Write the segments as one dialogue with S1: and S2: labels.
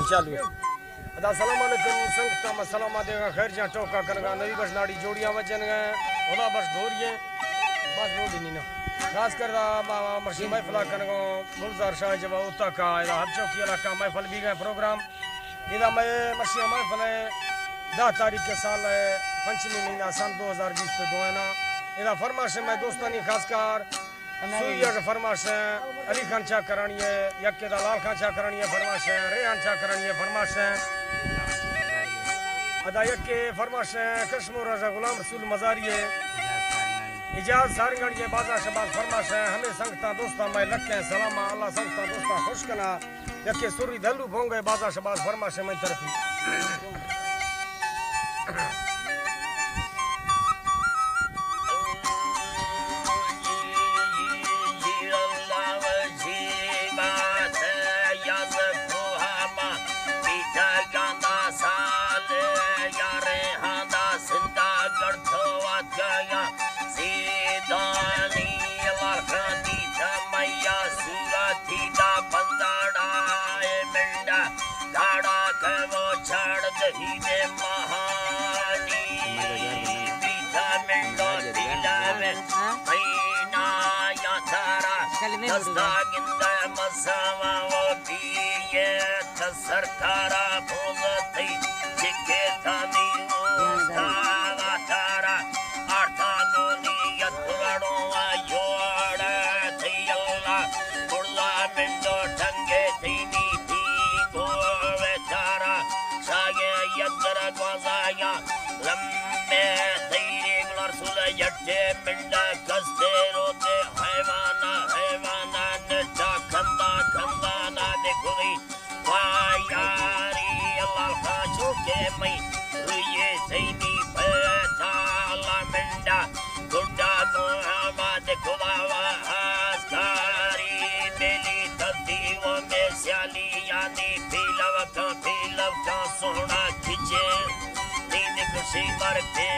S1: चालू अस्सलाम वालेकुम संगता मसलामा देगा खैर जा टोका करगा नवी बस नाड़ी जोड़ियां वजन ओला बस धोरिए बस रोडी नहीं ना खास कर मर्शी महफिल करगो गुलजार शाह जब उता का इदा हर चौकी इलाका महफिल भी गए प्रोग्राम इदा मैं मर्शी महफिल 10 तारीख के साल पंचमी महीना सन 2020 पे दो है ना इदा फरमाश में दोस्तानी खासकर सुइया के फरमाश अली खान चा करानी है यक्के दा लाल खान चा करानी है फरमाश रेहान चा करानी है फरमाश अदा यक्के फरमाश कश्मीर रजा गुलाम रसूल मजारी है इजाज सारंगढ़ बाजा शबाज फरमाश हमें संगता दोस्ता मैं लक्के सलामा अल्लाह संगता दोस्ता खुश कना यक्के सुरी दल्लू भोंगे बाजा शबाज फरमाश मैं तरफी सरकारा बोलती जिके थानी उस्तावा तारा आठानो नियतड़ो आयोड़ थी अल्लाह बुर्ला मिंडो ठंगे थीनी थी गोवे तारा शाये यदर गवाया लम्बे तेरे गुलरसुल यट्टे मिंडा कस्ते रोते हैवाना नचा खंदा खंदा ना देखोई यारी अल्लाह का चुके मई रुये सैनी बैठा ला मिंडा गुड्डा मोहम्मद खुदावा आस्कारी बेली तब्दी वो में स्याली यानी फिलव का सोना खिचे नींद खुशी मर पे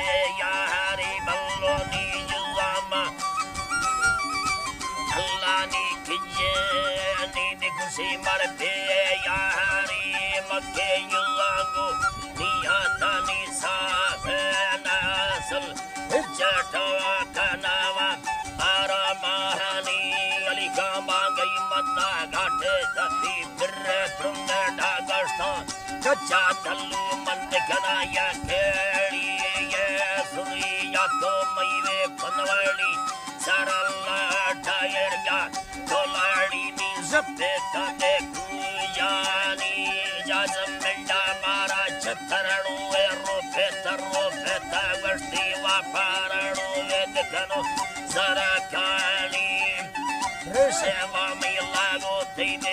S1: यारी बल्लो नी युजामा अल्लाह नी खिचे नींद खुशी मर पे यारी मक्के युलांगो नियाता निसाफ नासल जटवा कनावा आरामानी अली गांबा गई मत्ता घाटे तती फिर तुम डागस्ता कच्चा दल्लू मंद कनाया खेड़ी ये सुरी या तो मईवे पनवाड़ी सरला टायर जा तोलाड़ी नी जब्बे तने कुयानी जाजम मिंडा मारा छतरणू वे रोफे तगस्ती वापारणू वे दिखनो जरा काली सेवा में लागो दे